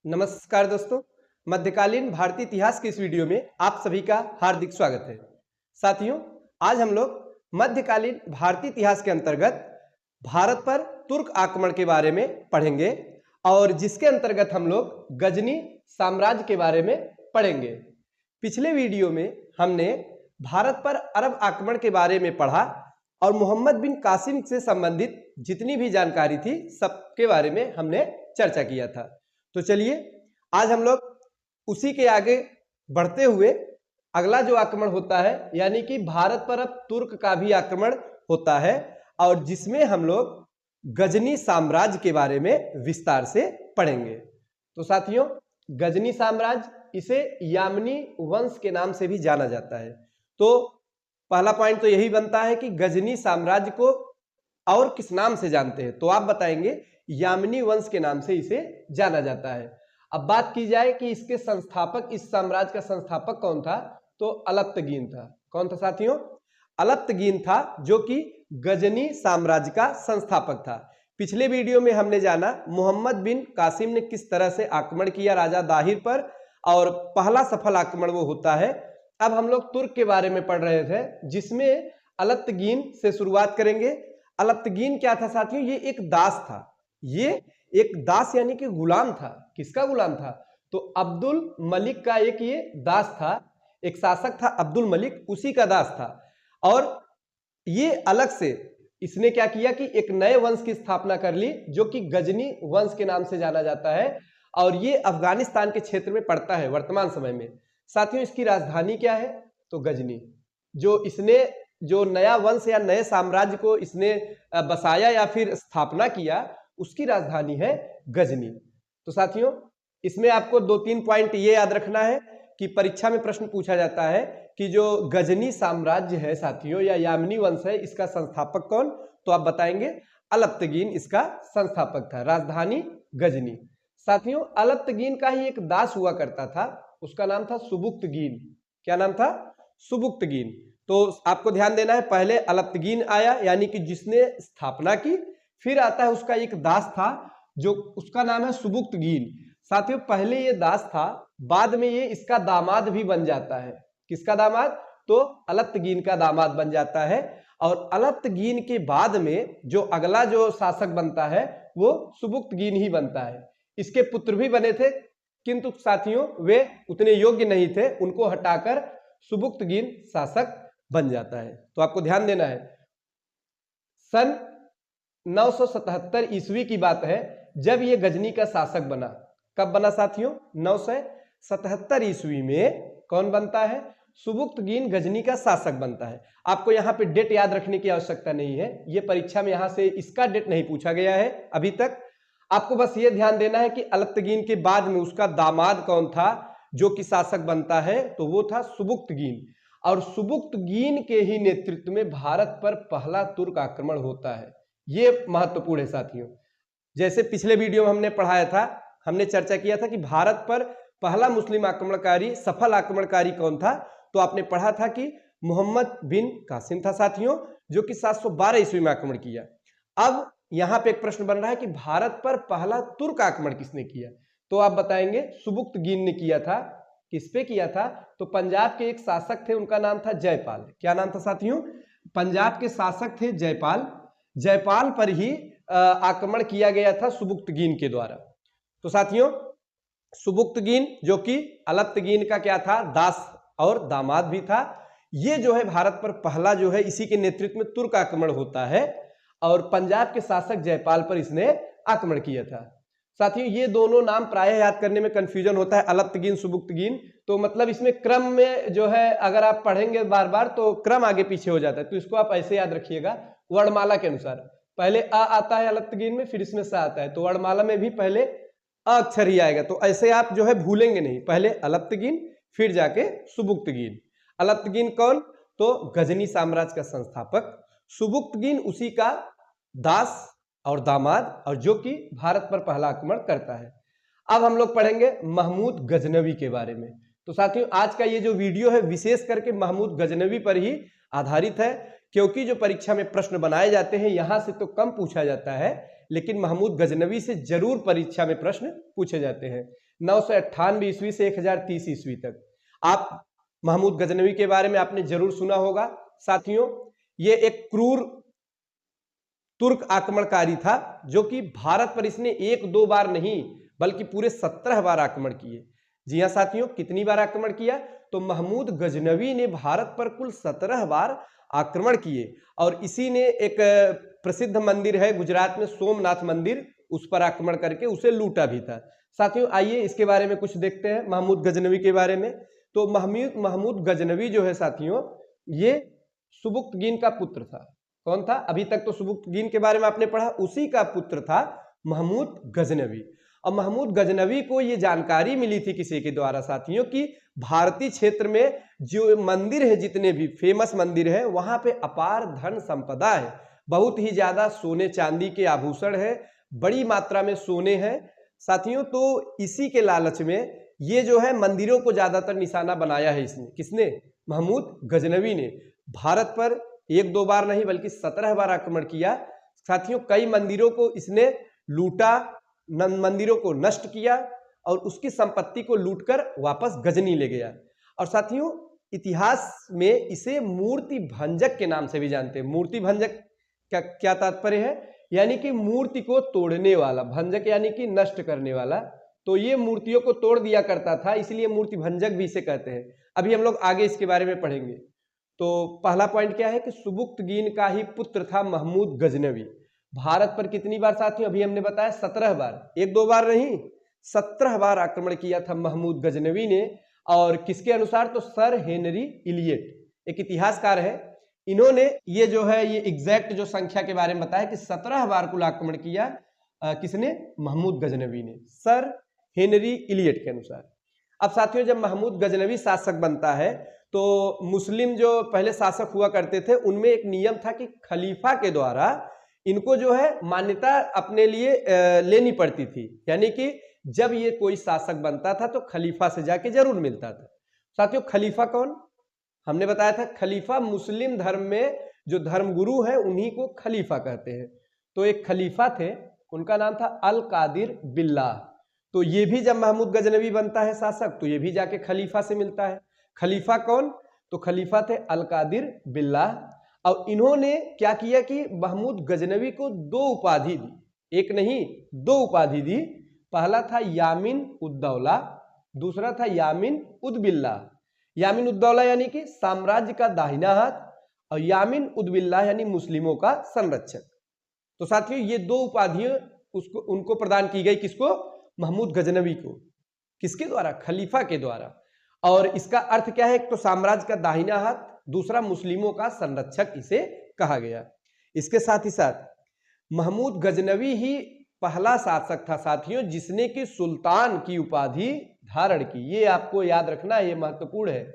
नमस्कार दोस्तों, मध्यकालीन भारतीय इतिहास के इस वीडियो में आप सभी का हार्दिक स्वागत है। साथियों, आज हम लोग मध्यकालीन भारतीय इतिहास के अंतर्गत भारत पर तुर्क आक्रमण के बारे में पढ़ेंगे और जिसके अंतर्गत हम लोग गजनी साम्राज्य के बारे में पढ़ेंगे। पिछले वीडियो में हमने भारत पर अरब आक्रमण के बारे में पढ़ा और मोहम्मद बिन कासिम से संबंधित जितनी भी जानकारी थी सबके बारे में हमने चर्चा किया था। तो चलिए आज हम लोग उसी के आगे बढ़ते हुए अगला जो आक्रमण होता है यानी कि भारत पर अब तुर्क का भी आक्रमण होता है और जिसमें हम लोग गजनी साम्राज्य के बारे में विस्तार से पढ़ेंगे। तो साथियों, गजनी साम्राज्य इसे यामनी वंश के नाम से भी जाना जाता है। तो पहला पॉइंट तो यही बनता है कि गजनी साम्राज्य को और किस नाम से जानते हैं, तो आप बताएंगे यामनी वंश के नाम से इसे जाना जाता है। अब बात की जाए कि इसके संस्थापक, इस साम्राज्य का संस्थापक कौन था, तो अलप्तगीन था। कौन था साथियों? अलप्तगीन था, जो कि गजनी साम्राज्य का संस्थापक था। पिछले वीडियो में हमने जाना मोहम्मद बिन कासिम ने किस तरह से आक्रमण किया राजा दाहिर पर और पहला सफल आक्रमण वो होता है। अब हम लोग तुर्क के बारे में पढ़ रहे थे जिसमें अलप्तगीन से शुरुआत करेंगे। अलप्तगीन क्या था साथियों? ये एक दास था। ये एक दास यानी कि गुलाम था। किसका गुलाम था? तो अब्दुल मलिक का एक ये दास था, एक शासक था अब्दुल मलिक, उसी का दास था। और ये अलग से इसने क्या किया कि एक नए वंश की स्थापना कर ली जो कि गजनी वंश के नाम से जाना जाता है और ये अफगानिस्तान के क्षेत्र में पड़ता है वर्तमान समय में। साथियों, इसकी राजधानी क्या है? तो गजनी। जो इसने जो नया वंश या नए साम्राज्य को इसने बसाया या फिर स्थापना किया उसकी राजधानी है गजनी। तो साथियों, इसमें आपको 2-3 पॉइंट ये याद रखना है कि परीक्षा में प्रश्न पूछा जाता है कि जो गजनी साम्राज्य है साथियों या यामनी वंश है, इसका संस्थापक कौन? तो आप बताएंगे अलप्तगीन इसका संस्थापक था, राजधानी गजनी। साथियों, अलप्तगीन का ही एक दास हुआ करता था, उसका नाम था सुबुक्तगीन। क्या नाम था? सुबुक्तगीन। तो आपको ध्यान देना है, पहले अलप्तगीन आया यानी कि जिसने स्थापना की, फिर आता है उसका एक दास था जो उसका नाम है सुबुक्तगीन। साथियों, पहले ये दास था, बाद में ये इसका दामाद भी बन जाता है। किसका दामाद? तो अलप्तगीन का दामाद बन जाता है और अलप्तगीन के बाद में जो अगला जो शासक बनता है वो सुबुक्तगीन ही बनता है। इसके पुत्र भी बने थे किंतु साथियों वे उतने योग्य नहीं थे, उनको हटाकर सुबुक्तगीन शासक बन जाता है। तो आपको ध्यान देना है, सन 977 ईस्वी की बात है जब ये गजनी का शासक बना। कब बना साथियों? 977 ईस्वी में कौन बनता है? सुबुक्तगीन गजनी का शासक बनता है। आपको यहाँ पे डेट याद रखने की आवश्यकता नहीं है, ये परीक्षा में यहाँ से इसका डेट नहीं पूछा गया है अभी तक। आपको बस ये ध्यान देना है कि अलप्तगीन के बाद में उसका दामाद कौन था जो कि शासक बनता है, तो वो था सुबुक्तगीन। और सुबुक्तगीन के ही नेतृत्व में भारत पर पहला तुर्क आक्रमण होता है। ये महत्वपूर्ण है साथियों। जैसे पिछले वीडियो में हमने पढ़ाया था, हमने चर्चा किया था कि भारत पर पहला मुस्लिम आक्रमणकारी, सफल आक्रमणकारी कौन था, तो आपने पढ़ा था कि मोहम्मद बिन कासिम था साथियों, जो कि 712 ईस्वी में आक्रमण किया। अब यहां पे एक प्रश्न बन रहा है कि भारत पर पहला तुर्क आक्रमण किसने किया, तो आप बताएंगे सुबुक्तगीन ने किया था। किस पे किया था? तो पंजाब के एक शासक थे, उनका नाम था जयपाल। क्या नाम था साथियों? पंजाब के शासक थे जयपाल। जयपाल पर ही आक्रमण किया गया था सुबुक्तगीन के द्वारा। तो साथियों, सुबुक्तगीन जो कि अलप्तगीन का क्या था? दास और दामाद भी था। ये जो है भारत पर पहला जो है इसी के नेतृत्व में तुर्क आक्रमण होता है और पंजाब के शासक जयपाल पर इसने आक्रमण किया था। साथियों, ये दोनों नाम प्रायः याद करने में कंफ्यूजन होता है, अलप्तगीन सुबुक्तगीन। तो मतलब इसमें क्रम में जो है अगर आप पढ़ेंगे बार बार तो क्रम आगे पीछे हो जाता है, तो इसको आप ऐसे याद रखिएगा वर्णमाला के अनुसार। पहले अ आता है अलप्तगीन में, फिर इसमें स आता है, तो वर्णमाला में भी पहले अ अक्षर ही आएगा। तो ऐसे आप जो है भूलेंगे नहीं, पहले अलप्तगीन फिर जाके सुबुक्तगीन। अलप्तगीन कौन? तो गजनी साम्राज्य का संस्थापक। सुबुक्तगीन उसी का दास और दामाद और जो कि भारत पर पहला आक्रमण करता है। अब हम लोग पढ़ेंगे महमूद गजनवी के बारे में। तो साथियों, आज का ये जो वीडियो है विशेष करके महमूद गजनवी पर ही आधारित है, क्योंकि जो परीक्षा में प्रश्न बनाए जाते हैं यहां से तो कम पूछा जाता है, लेकिन महमूद गजनवी से जरूर परीक्षा में प्रश्न पूछे जाते हैं। 998 ईस्वी से 1030 ईस्वी तक। आप महमूद गजनवी के बारे में आपने जरूर सुना होगा साथियों। ये एक क्रूर तुर्क आक्रमणकारी था जो कि भारत पर इसने एक दो बार नहीं बल्कि पूरे 17 बार आक्रमण किए। जी हाँ साथियों, कितनी बार आक्रमण किया? तो महमूद गजनवी ने भारत पर कुल 17 बार आक्रमण किए। और इसी ने एक प्रसिद्ध मंदिर है गुजरात में, सोमनाथ मंदिर, उस पर आक्रमण करके उसे लूटा भी था। साथियों आइए इसके बारे में कुछ देखते हैं महमूद गजनवी के बारे में। तो महमूद गजनवी जो है साथियों, ये सुबुक्तगीन का पुत्र था। कौन था? अभी तक तो सुबुक्तगीन के बारे में आपने पढ़ा, उसी का पुत्र था महमूद गजनवी। और महमूद गजनवी को ये जानकारी मिली थी किसी के द्वारा साथियों कि भारतीय क्षेत्र में जो मंदिर है, जितने भी फेमस मंदिर है, वहां पे अपार धन संपदा है, बहुत ही ज्यादा सोने चांदी के आभूषण है, बड़ी मात्रा में सोने हैं साथियों। तो इसी के लालच में ये जो है मंदिरों को ज्यादातर निशाना बनाया है इसने। किसने? महमूद गजनवी ने। भारत पर एक दो बार नहीं बल्कि 17 बार आक्रमण किया साथियों। कई मंदिरों को इसने लूटा, मंदिरों को नष्ट किया और उसकी संपत्ति को लूटकर वापस गजनी ले गया। और साथियों इतिहास में इसे मूर्ति भंजक के नाम से भी जानते हैं। मूर्ति भंजक का क्या तात्पर्य है? यानी कि मूर्ति को तोड़ने वाला, भंजक यानी कि नष्ट करने वाला। तो ये मूर्तियों को तोड़ दिया करता था, इसलिए मूर्ति भंजक भी इसे कहते हैं। अभी हम लोग आगे इसके बारे में पढ़ेंगे। तो पहला पॉइंट क्या है कि सुबुक्तगीन का ही पुत्र था महमूद गजनवी। भारत पर कितनी बार साथियों? अभी हमने बताया 17 बार, एक दो बार नहीं, 17 बार आक्रमण किया था महमूद गजनवी ने। और किसके अनुसार? तो सर हेनरी इलियट एक इतिहासकार है, इन्होंने ये जो है ये एग्जैक्ट जो संख्या के बारे में बताया कि 17 बार कुल आक्रमण किया। किसने? महमूद गजनवी ने, सर हेनरी इलियट के अनुसार। अब साथियों जब महमूद गजनवी शासक बनता है तो मुस्लिम जो पहले शासक हुआ करते थे उनमें एक नियम था कि खलीफा के द्वारा इनको जो है मान्यता अपने लिए लेनी पड़ती थी। यानी कि जब ये कोई शासक बनता था तो खलीफा से जाके जरूर मिलता था। साथियों खलीफा कौन? हमने बताया था खलीफा मुस्लिम धर्म में जो धर्मगुरु है उन्हीं को खलीफा कहते हैं। तो एक खलीफा थे, उनका नाम था अल कादिर बिल्लाह। तो ये भी जब महमूद गजनवी बनता है शासक तो ये भी जाके खलीफा से मिलता है। खलीफा कौन? तो खलीफा थे अल कादिर बिल्लाह। और इन्होंने क्या किया कि महमूद गजनवी को दो उपाधि दी, एक नहीं दो उपाधि दी। पहला था यामिन उद्दौला, दूसरा था यामिन उद्बिल्ला। यामिन उद्दौला यानी कि साम्राज्य का दाहिना हाथ और यामिन उद्बिल्ला यानी मुस्लिमों का संरक्षक। तो साथियों ये दो उपाधियां उनको प्रदान की गई। किसको? महमूद गजनवी को। किसके द्वारा? खलीफा के द्वारा। और इसका अर्थ क्या है? एक तो साम्राज्य का दाहिना हाथ, दूसरा मुस्लिमों का संरक्षक इसे कहा गया। इसके साथ ही साथ महमूद गजनवी ही पहला शासक था साथियों जिसने कि सुल्तान की उपाधि धारण की। ये आपको याद रखना, ये महत्वपूर्ण है।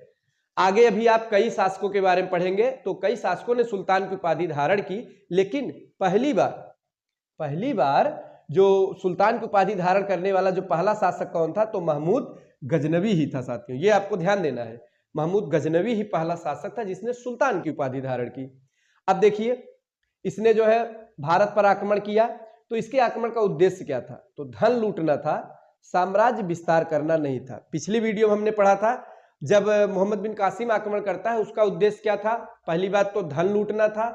आगे अभी आप कई शासकों के बारे में पढ़ेंगे तो कई शासकों ने सुल्तान की उपाधि धारण की, लेकिन पहली बार जो सुल्तान की उपाधि धारण करने वाला जो पहला शासक कौन था? तो महमूद गजनवी ही था साथियों। ये आपको ध्यान देना है, महमूद गजनवी ही पहला शासक था जिसने सुल्तान की उपाधि धारण की। अब देखिए इसने जो है भारत पर आक्रमण किया तो इसके आक्रमण का उद्देश्य क्या था? तो धन लूटना था, साम्राज्य विस्तार करना नहीं था। पिछली वीडियो में हमने पढ़ा था जब मोहम्मद बिन कासिम आक्रमण करता है उसका उद्देश्य क्या था? पहली बात तो धन लूटना था,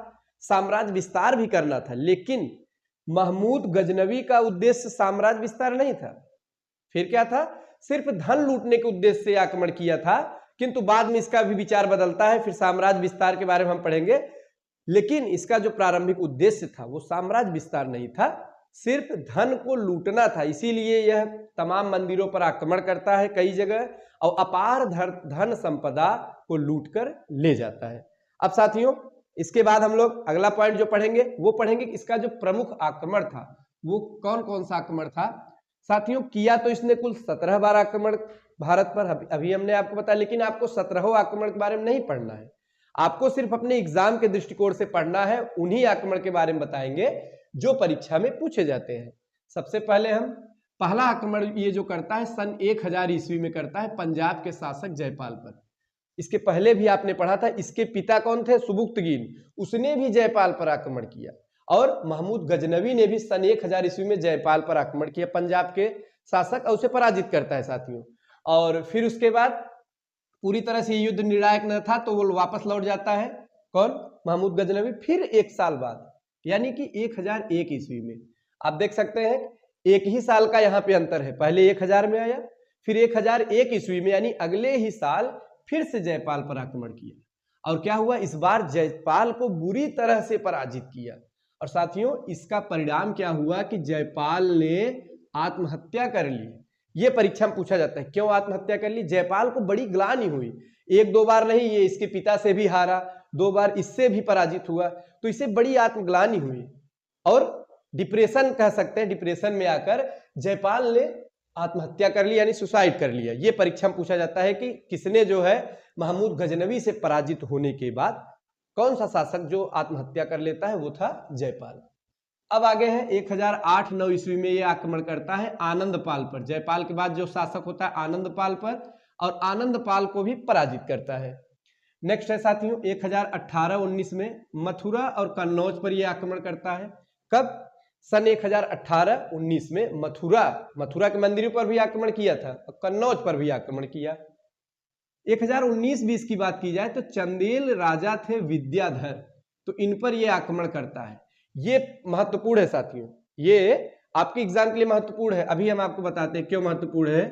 साम्राज्य विस्तार भी करना था। लेकिन महमूद गजनवी का उद्देश्य साम्राज्य विस्तार नहीं था, फिर क्या था? सिर्फ धन लूटने के उद्देश्य से आक्रमण किया था। किंतु बाद में इसका भी विचार बदलता है, फिर साम्राज्य विस्तार के बारे में हम पढ़ेंगे। लेकिन इसका जो प्रारंभिक उद्देश्य था वो साम्राज्य विस्तार नहीं था, सिर्फ धन को लूटना था। इसीलिए यह तमाम मंदिरों पर आक्रमण करता है कई जगह और अपार धन संपदा को लूटकर ले जाता है। अब साथियों इसके बाद हम लोग अगला पॉइंट जो पढ़ेंगे वो पढ़ेंगे कि इसका जो प्रमुख आक्रमण था वो कौन कौन सा आक्रमण था। साथियों किया तो इसने कुल 17 बार आक्रमण भारत पर, अभी हमने आपको बताया। लेकिन आपको 17 आक्रमण के बारे में नहीं पढ़ना है, आपको सिर्फ अपने एग्जाम के दृष्टिकोण से पढ़ना है। उन्हीं आक्रमण के बारे में बताएंगे जो परीक्षा में पूछे जाते हैं। सबसे पहले हम पहला आक्रमण ये जो करता है सन 1000 ईस्वी में करता है पंजाब के शासक जयपाल पर। इसके पहले भी आपने पढ़ा था, इसके पिता कौन थे? सुबुक्तगीन, उसने भी जयपाल पर आक्रमण किया। और महमूद गजनवी ने भी सन 1000 ईस्वी में जयपाल पर आक्रमण किया, पंजाब के शासक और उसे पराजित करता है साथियों। और फिर उसके बाद पूरी तरह से युद्ध निर्णायक न था तो वो वापस लौट जाता है, कौन, महमूद गजनवी। फिर 1 साल बाद यानी कि 1001 ईस्वी में आप देख सकते हैं एक ही साल का यहाँ पे अंतर है, पहले 1000 में आया, फिर 1001 ईस्वी में यानी अगले ही साल फिर से जयपाल पर आक्रमण किया। और क्या हुआ, इस बार जयपाल को बुरी तरह से पराजित किया। और साथियों इसका परिणाम क्या हुआ कि जयपाल ने आत्महत्या कर ली। ये परीक्षा में पूछा जाता है, क्यों आत्महत्या कर ली। जयपाल को बड़ी ग्लानि हुई, 1-2 बार नहीं, ये इसके पिता से भी हारा, 2 बार इससे भी पराजित हुआ, तो इसे बड़ी आत्मग्लानि हुई और डिप्रेशन कह सकते हैं, डिप्रेशन में आकर जयपाल ने आत्महत्या कर ली यानी सुसाइड कर लिया। ये परीक्षा में पूछा जाता है कि किसने जो है महमूद गजनवी से पराजित होने के बाद कौन सा शासक जो आत्महत्या कर लेता है, वो था जयपाल। अब आगे है 1008-9 ईस्वी में ये आक्रमण करता है आनंदपाल पर। जयपाल के बाद जो शासक होता है आनंदपाल पर, और आनंदपाल को भी पराजित करता है। नेक्स्ट है साथियों 1018-19 में मथुरा और कन्नौज पर यह आक्रमण करता है। कब, सन 1018-19 में मथुरा के मंदिरों पर भी आक्रमण किया था और कन्नौज पर भी आक्रमण किया। 1019-20 की बात की जाए तो चंदेल राजा थे विद्याधर, तो इन पर यह आक्रमण करता है। ये महत्वपूर्ण है साथियों, ये आपके एग्जाम के लिए महत्वपूर्ण है। अभी हम आपको बताते हैं क्यों महत्वपूर्ण है,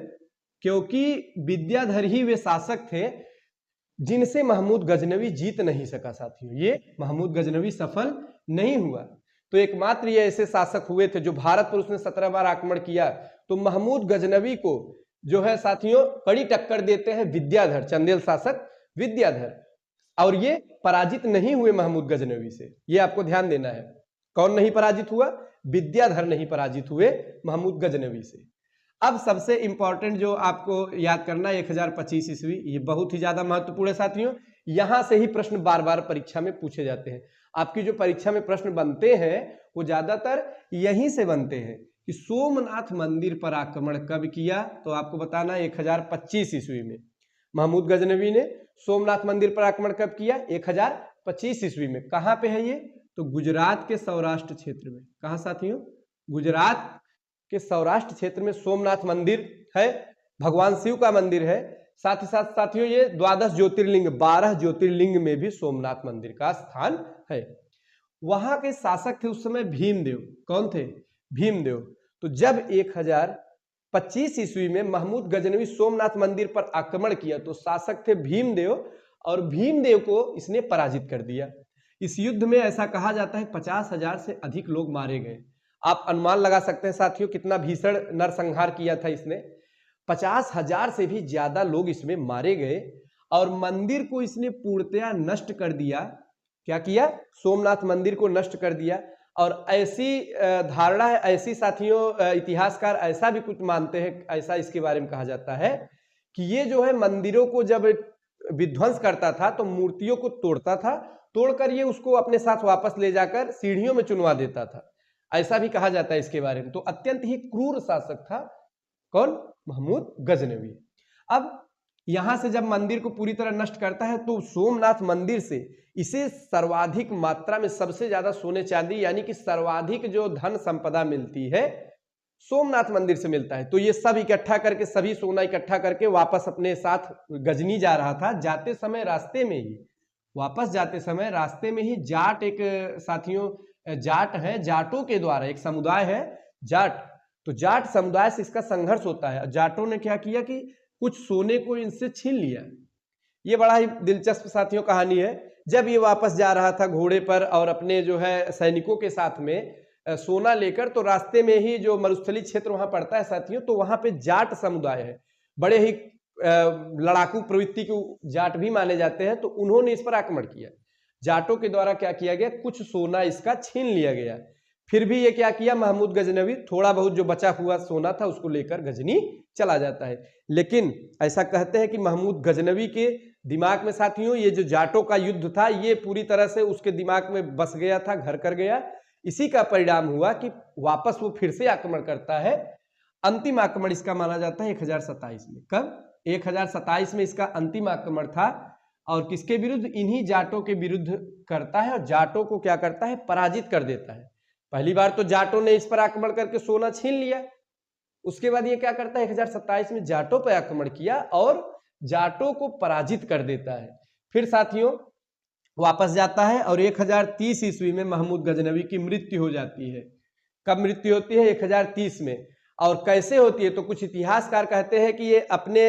क्योंकि विद्याधर ही वे शासक थे जिनसे महमूद गजनवी जीत नहीं सका साथियों। ये महमूद गजनवी सफल नहीं हुआ, तो एकमात्र ये ऐसे शासक हुए थे जो भारत पर उसने 17 बार आक्रमण किया। तो महमूद गजनवी को जो है साथियों कड़ी टक्कर देते हैं विद्याधर, चंदेल शासक विद्याधर, और ये पराजित नहीं हुए महमूद गजनवी से। ये आपको ध्यान देना है, कौन नहीं पराजित हुआ, विद्याधर नहीं पराजित हुए महमूद गजनवी से। अब सबसे इंपॉर्टेंट जो आपको याद करना है 1025 ईस्वी, ये बहुत ही ज्यादा महत्वपूर्ण है साथियों। यहां से ही प्रश्न बार बार परीक्षा में पूछे जाते हैं। आपकी जो परीक्षा में प्रश्न बनते हैं वो ज्यादातर यहीं से बनते हैं कि सोमनाथ मंदिर पर आक्रमण कब किया, तो आपको बताना 1025 ईस्वी में। महमूद गजनवी ने सोमनाथ मंदिर पर आक्रमण कब किया, 1025 ईस्वी में। कहां पे है ये, तो गुजरात के सौराष्ट्र क्षेत्र में। कहां साथियों, गुजरात के सौराष्ट्र क्षेत्र में सोमनाथ मंदिर है, भगवान शिव का मंदिर है। साथ ही साथ साथियों ये 12 ज्योतिर्लिंग, 12 ज्योतिर्लिंग में भी सोमनाथ मंदिर का स्थान है। वहां के शासक थे उस समय भीमदेव। कौन थे, भीमदेव। तो जब 1025 ईस्वी में महमूद गजनवी सोमनाथ मंदिर पर आक्रमण किया तो शासक थे भीमदेव, और भीमदेव को इसने पराजित कर दिया। इस युद्ध में ऐसा कहा जाता है 50,000 से अधिक लोग मारे गए। आप अनुमान लगा सकते हैं साथियों कितना भीषण नरसंहार किया था इसने। 50,000 से भी ज्यादा लोग इसमें मारे गए, और मंदिर को इसने पूर्णतया नष्ट कर दिया। क्या किया, सोमनाथ मंदिर को नष्ट कर दिया। और ऐसी धारणा है, ऐसी साथियों इतिहासकार ऐसा भी कुछ मानते हैं, ऐसा इसके बारे में कहा जाता है कि ये जो है मंदिरों को जब विध्वंस करता था तो मूर्तियों को तोड़ता था, तोड़कर ये उसको अपने साथ वापस ले जाकर सीढ़ियों में चुनवा देता था, ऐसा भी कहा जाता है इसके बारे में। तो अत्यंत ही क्रूर शासक था कौन, महमूद गजनवी। अब यहां से जब मंदिर को पूरी तरह नष्ट करता है तो सोमनाथ मंदिर से इसे सर्वाधिक मात्रा में, सबसे ज्यादा सोने चांदी यानी कि सर्वाधिक जो धन संपदा मिलती है सोमनाथ मंदिर से मिलता है। तो ये सब इकट्ठा करके, सभी सोना इकट्ठा करके वापस अपने साथ गजनी जा रहा था। जाते समय रास्ते में ही, वापस जाते समय रास्ते में ही जाट, एक साथियों जाट है, जाटों के द्वारा, एक समुदाय है जाट, तो जाट समुदाय से इसका संघर्ष होता है। जाटों ने क्या किया कि कुछ सोने को इनसे छीन लिया। ये बड़ा ही दिलचस्प साथियों कहानी है। जब ये वापस जा रहा था घोड़े पर और अपने जो है सैनिकों के साथ में सोना लेकर, तो रास्ते में ही जो मरुस्थली क्षेत्र वहां पड़ता है साथियों, तो वहां पे जाट समुदाय है, बड़े ही लड़ाकू प्रवृत्ति के जाट भी माने जाते हैं। तो उन्होंने इस पर आक्रमण किया। जाटों के द्वारा क्या किया गया, कुछ सोना इसका छीन लिया गया। फिर भी ये क्या किया, महमूद गजनवी थोड़ा बहुत जो बचा हुआ सोना था उसको लेकर गजनी चला जाता है। लेकिन ऐसा कहते हैं कि महमूद गजनवी के दिमाग में साथियों ये जो जाटों का युद्ध था ये पूरी तरह से उसके दिमाग में बस गया था, घर कर गया। इसी का परिणाम हुआ कि वापस वो फिर से आक्रमण करता है। अंतिम आक्रमण इसका माना जाता है 1027 में। कब, 1027 में इसका अंतिम आक्रमण था, और किसके विरुद्ध, इन्हीं जाटों के विरुद्ध करता है, और जाटों को क्या करता है, पराजित कर देता है। पहली बार तो जाटों ने इस पर आक्रमण करके सोना छीन लिया, उसके बाद ये क्या करता है, 1027 में जाटों पर आक्रमण किया और जाटों को पराजित कर देता है। फिर साथियों वापस जाता है और 1030 ईस्वी में महमूद गजनवी की मृत्यु हो जाती है। कब मृत्यु होती है? 1030 में। और कैसे होती है? तो कुछ इतिहासकार कहते हैं कि ये अपने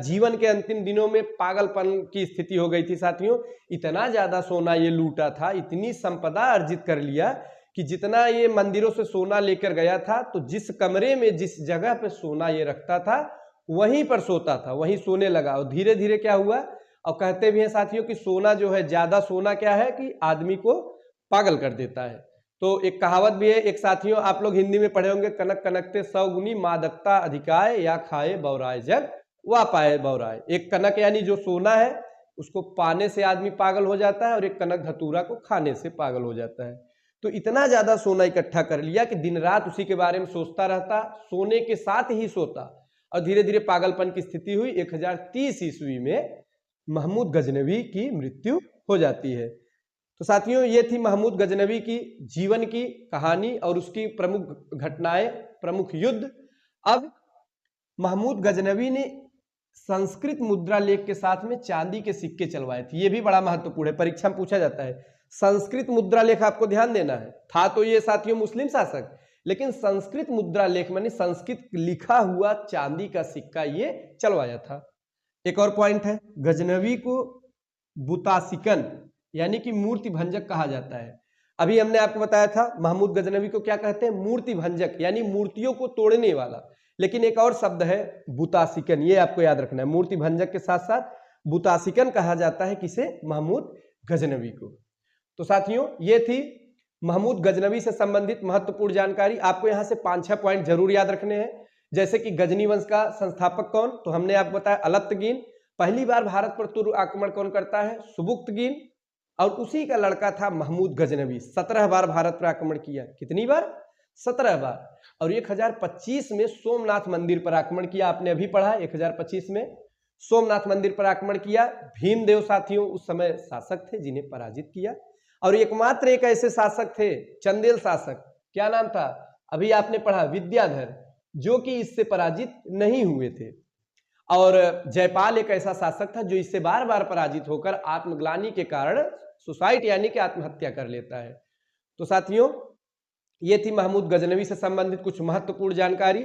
जीवन के अंतिम दिनों में पागलपन की स्थिति हो गई थी साथियों। इतना ज्यादा सोना ये लूटा था, इतनी संपदा अर्जित कर लिया कि जितना ये मंदिरों से सोना लेकर गया था, तो जिस कमरे में जिस जगह पे सोना ये रखता था वहीं पर सोता था, वहीं सोने लगा। और धीरे धीरे क्या हुआ, और कहते भी हैं साथियों कि सोना जो है, ज्यादा सोना क्या है कि आदमी को पागल कर देता है। तो एक कहावत भी है, एक साथियों आप लोग हिंदी में पढ़े होंगे, कनक कनकते 100 गुनी मादकता अधिकाय, या खाए बौराए जग वा पाए बौराए। एक कनक यानी जो सोना है उसको पाने से आदमी पागल हो जाता है, और एक कनक धतूरा को खाने से पागल हो जाता है। तो इतना ज्यादा सोना इकट्ठा कर लिया कि दिन रात उसी के बारे में सोचता रहता, सोने के साथ ही सोता, और धीरे धीरे पागलपन की स्थिति हुई। 1030 ईस्वी में महमूद गजनवी की मृत्यु हो जाती है। तो साथियों ये थी महमूद गजनवी की जीवन की कहानी और उसकी प्रमुख घटनाएं, प्रमुख युद्ध। अब महमूद गजनवी ने संस्कृत मुद्रा लेख के साथ में चांदी के सिक्के चलवाए थे। ये भी बड़ा महत्वपूर्ण है, परीक्षा में पूछा जाता है। संस्कृत मुद्रा लेख आपको ध्यान देना है, था तो ये साथियों मुस्लिम शासक, लेकिन संस्कृत मुद्रा लेख मानी संस्कृत लिखा हुआ चांदी का सिक्का ये चलवाया था। एक और पॉइंट है, गजनवी को बुतासिकन यानी कि मूर्ति भंजक कहा जाता है। अभी हमने आपको बताया था महमूद गजनवी को क्या कहते हैं, मूर्ति भंजक यानी मूर्तियों को तोड़ने वाला। लेकिन एक और शब्द है बुतासिकन, ये आपको याद रखना है। मूर्ति भंजक के साथ साथ बुतासिकन कहा जाता है किसे, महमूद गजनवी को। तो साथियों ये थी महमूद गजनवी से संबंधित महत्वपूर्ण जानकारी। आपको यहाँ से 5-6 पॉइंट जरूर याद रखने हैं। जैसे कि गजनी वंश का संस्थापक कौन, तो हमने आपको बताया अलत्तगिन। पहली बार भारत पर तुर्क आक्रमण कौन करता है, सुबुक्तगिन, और उसी का लड़का था महमूद गजनवी। 17 बार भारत पर आक्रमण किया। कितनी बार? 17 बार। और 1025 में सोमनाथ मंदिर पर आक्रमण किया। आपने अभी पढ़ा 1025 में सोमनाथ मंदिर पर आक्रमण किया। भीमदेव साथियों उस समय शासक थे जिन्हें पराजित किया। और एकमात्र एक ऐसे शासक थे, चंदेल शासक, क्या नाम था, अभी आपने पढ़ा, विद्याधर, जो कि इससे पराजित नहीं हुए थे। और जयपाल एक ऐसा शासक था जो इससे बार बार पराजित होकर आत्मग्लानि के कारण सुसाइड यानी कि आत्महत्या कर लेता है। तो साथियों ये थी महमूद गजनवी से संबंधित कुछ महत्वपूर्ण जानकारी।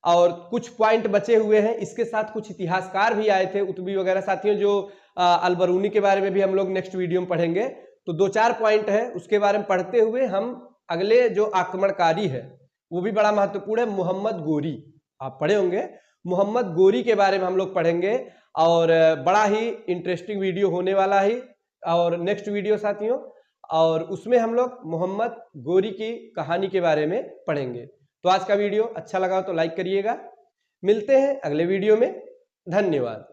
और कुछ पॉइंट बचे हुए हैं, इसके साथ कुछ इतिहासकार भी आए थे, उतबी वगैरह साथियों, जो अलबरूनी के बारे में भी हम लोग नेक्स्ट वीडियो में पढ़ेंगे। तो 2-4 पॉइंट है, उसके बारे में पढ़ते हुए हम अगले जो आक्रमणकारी है वो भी बड़ा महत्वपूर्ण है, मोहम्मद गोरी। आप पढ़े होंगे, मोहम्मद गोरी के बारे में हम लोग पढ़ेंगे, और बड़ा ही इंटरेस्टिंग वीडियो होने वाला है और नेक्स्ट वीडियो साथियों। और उसमें हम लोग मोहम्मद गोरी की कहानी के बारे में पढ़ेंगे। तो आज का वीडियो अच्छा लगा तो लाइक करिएगा। मिलते हैं अगले वीडियो में। धन्यवाद।